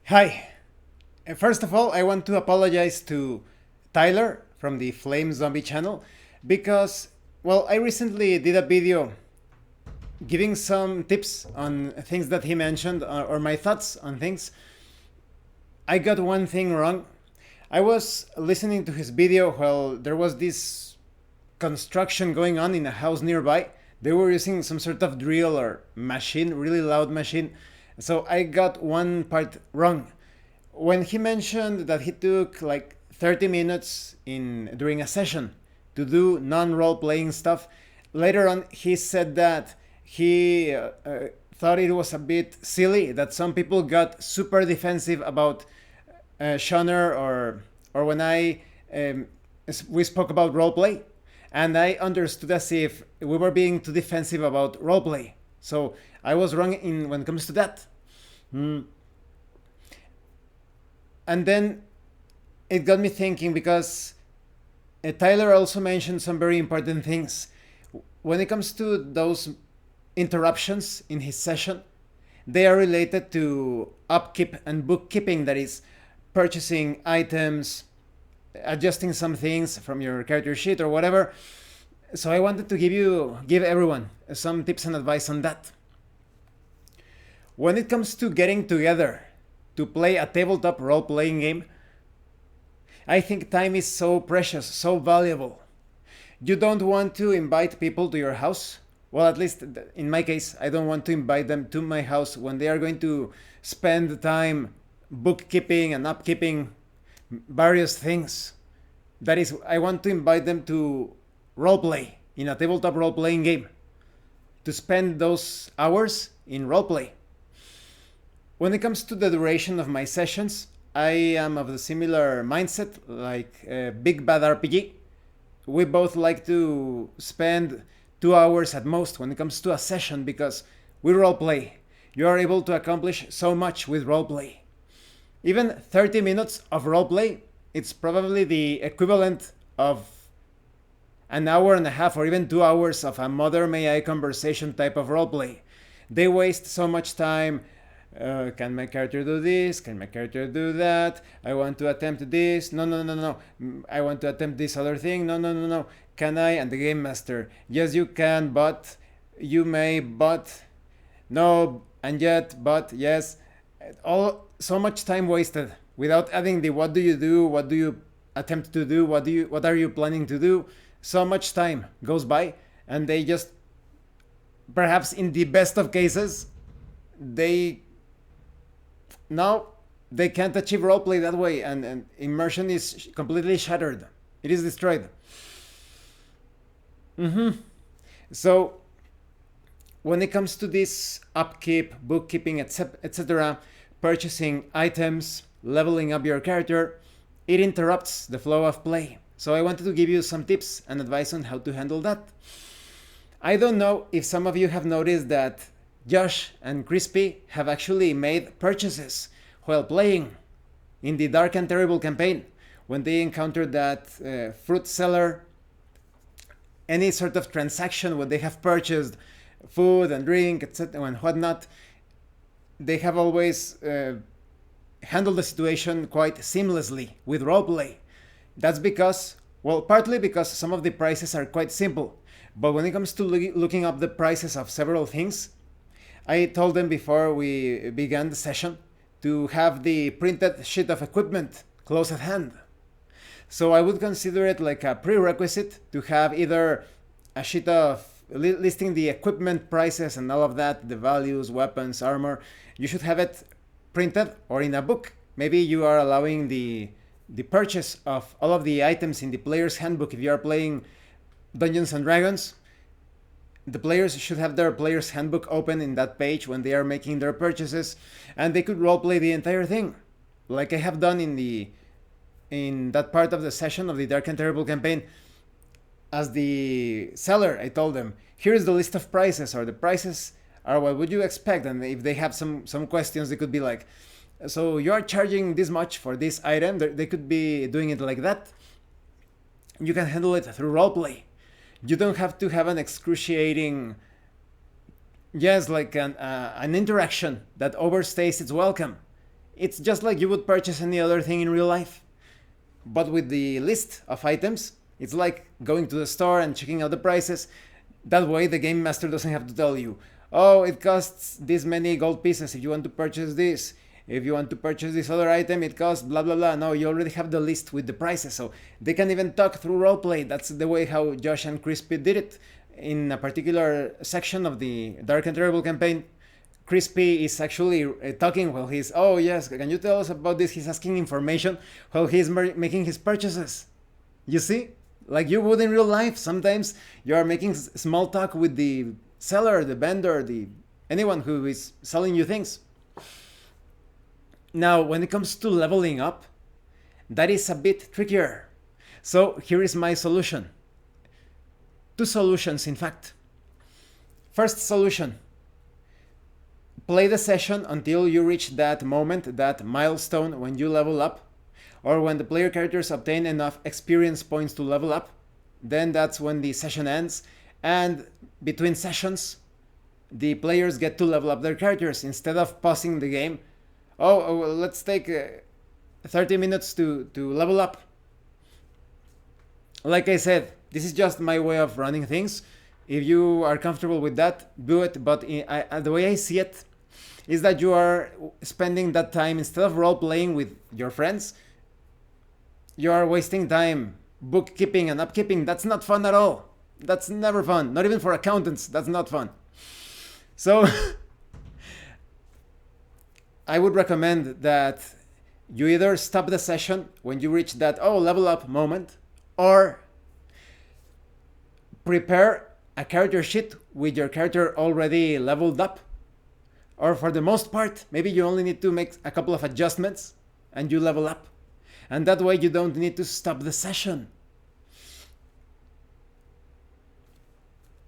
Hi. First of all, I want to apologize to Tyler from the Flamezombie channel because, well, I recently did a video giving some tips on things that he mentioned or my thoughts on things. I got one thing wrong. I was listening to his video while there was this construction going on in a house nearby. They were using some sort of drill or machine, really loud machine. So I got one part wrong. When he mentioned that he took like 30 minutes in during a session to do non-role playing stuff, later on he said that he thought it was a bit silly that some people got super defensive about Shoner or when we spoke about roleplay, and I understood as if we were being too defensive about roleplay. So I was wrong in when it comes to that. Mm. And then it got me thinking because Tyler also mentioned some very important things. When it comes to those interruptions in his session, they are related to upkeep and bookkeeping, that is, purchasing items, adjusting some things from your character sheet or whatever. So I wanted to give everyone some tips and advice on that. When it comes to getting together to play a tabletop role-playing game, I think time is so precious, so valuable. You don't want to invite people to your house. Well, at least in my case, I don't want to invite them to my house when they are going to spend time bookkeeping and upkeeping various things. That is, I want to invite them to roleplay in a tabletop role-playing game, to spend those hours in roleplay. When it comes to the duration of my sessions, I am of the similar mindset like Big Bad RPG. We both like to spend 2 hours at most when it comes to a session because we roleplay. You are able to accomplish so much with roleplay. Even 30 minutes of roleplay, it's probably the equivalent of an hour and a half or even 2 hours of a Mother May I conversation type of roleplay. They waste so much time. Can my character do this? Can my character do that? I want to attempt this. No, no, no, no. I want to attempt this other thing. No, no, no, no. Can I? And the game master. Yes, you can, but you may, but no, and yet, but yes. All so much time wasted without adding the what do you do? What do you attempt to do? What are you planning to do? So much time goes by, and they just, perhaps in the best of cases, they now they can't achieve roleplay that way, and immersion is completely shattered. It is destroyed. So when it comes to this upkeep, bookkeeping, etc., purchasing items, leveling up your character, it interrupts the flow of play. So I wanted to give you some tips and advice on how to handle that. I don't know if some of you have noticed that Josh and Crispy have actually made purchases while playing in the Dark and Terrible campaign. When they encountered that fruit seller, any sort of transaction where they have purchased food and drink, etc., and whatnot, they have always handled the situation quite seamlessly with roleplay. That's because, well, partly because some of the prices are quite simple, but when it comes to looking up the prices of several things, I told them before we began the session to have the printed sheet of equipment close at hand. So I would consider it like a prerequisite to have either a sheet of listing the equipment prices and all of that, the values, weapons, armor. You should have it printed or in a book. Maybe you are allowing the purchase of all of the items in the player's handbook. If you are playing Dungeons and Dragons, the players should have their player's handbook open in that page when they are making their purchases, and they could roleplay the entire thing, like I have done in that part of the session of the Dark and Terrible campaign. As the seller, I told them, here's the list of prices, or the prices are what would you expect, and if they have some questions, they could be like, so you are charging this much for this item. They could be doing it like that. You can handle it through roleplay. You don't have to have an excruciating, yes, like an interaction that overstays its welcome. It's just like you would purchase any other thing in real life. But with the list of items, it's like going to the store and checking out the prices. That way the game master doesn't have to tell you, oh, it costs this many gold pieces if you want to purchase this. If you want to purchase this other item, it costs blah blah blah. No, you already have the list with the prices, so they can even talk through roleplay. That's the way how Josh and Crispy did it. In a particular section of the Dark and Terrible campaign, Crispy is actually talking while he's, oh yes, can you tell us about this? He's asking information while he's making his purchases. You see? Like you would in real life. Sometimes you are making small talk with the seller, the vendor, anyone who is selling you things. Now, when it comes to leveling up, that is a bit trickier. So here is my solution. Two solutions, in fact. First solution. Play the session until you reach that moment, that milestone when you level up, or when the player characters obtain enough experience points to level up. Then that's when the session ends, and between sessions, the players get to level up their characters instead of pausing the game. Oh, well, let's take 30 minutes to level up. Like I said, this is just my way of running things. If you are comfortable with that, do it. But the way I see it is that you are spending that time, instead of role-playing with your friends, you are wasting time bookkeeping and upkeeping. That's not fun at all. That's never fun. Not even for accountants. That's not fun. So I would recommend that you either stop the session when you reach that, oh, level up moment, or prepare a character sheet with your character already leveled up. Or for the most part, maybe you only need to make a couple of adjustments and you level up. And that way you don't need to stop the session.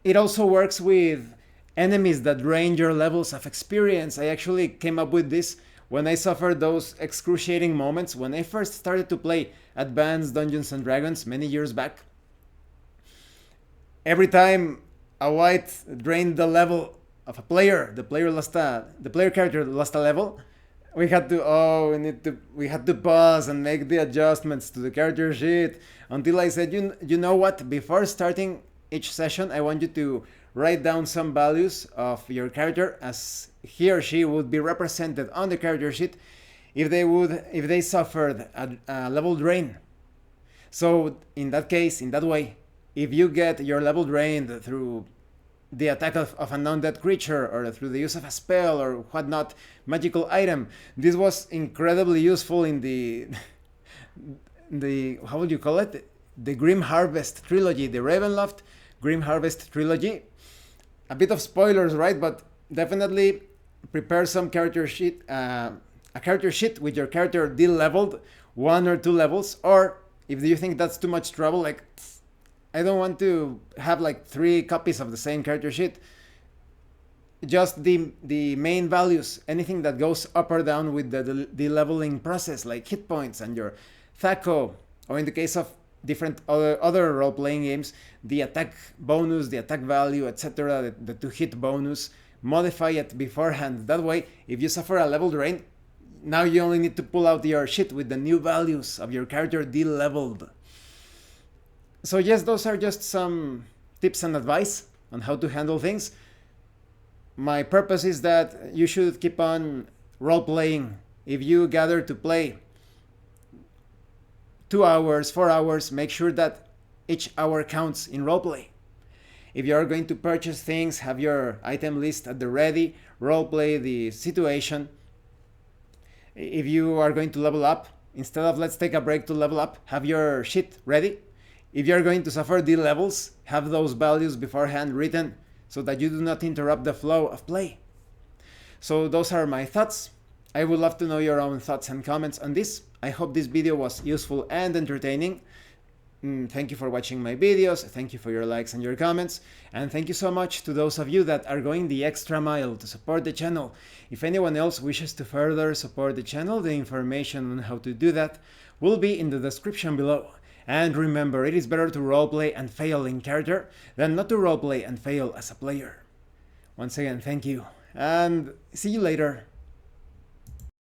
It also works with enemies that drain your levels of experience. I actually came up with this when I suffered those excruciating moments when I first started to play Advanced Dungeons and Dragons many years back. Every time a white drained the level of a player, the player character lost a level, we had to pause and make the adjustments to the character sheet until I said, you know what, before starting each session, I want you to write down some values of your character as he or she would be represented on the character sheet if they suffered a level drain. So in that case, in that way, if you get your level drained through the attack of an undead creature or through the use of a spell or whatnot, magical item, this was incredibly useful in the how would you call it? The Grim Harvest trilogy, the Ravenloft Grim Harvest trilogy. A bit of spoilers, right? But definitely prepare some character sheet, a character sheet with your character de-leveled 1 or 2 levels, or if you think that's too much trouble, like I don't want to have like 3 copies of the same character sheet, just the main values, anything that goes up or down with the leveling process, like hit points and your THAC0, or in the case of different other role-playing games, the attack bonus, the attack value, etc., the 2-hit bonus, modify it beforehand. That way, if you suffer a level drain, now you only need to pull out your sheet with the new values of your character de-leveled. So yes, those are just some tips and advice on how to handle things. My purpose is that you should keep on role-playing. If you gather to play 2 hours, 4 hours, make sure that each hour counts in roleplay. If you are going to purchase things, have your item list at the ready, roleplay the situation. If you are going to level up, instead of let's take a break to level up, have your sheet ready. If you are going to suffer D-levels, have those values beforehand written so that you do not interrupt the flow of play. So those are my thoughts. I would love to know your own thoughts and comments on this. I hope this video was useful and entertaining. Thank you for watching my videos, thank you for your likes and your comments, and thank you so much to those of you that are going the extra mile to support the channel. If anyone else wishes to further support the channel, the information on how to do that will be in the description below. And remember, it is better to roleplay and fail in character than not to roleplay and fail as a player. Once again, thank you, and see you later.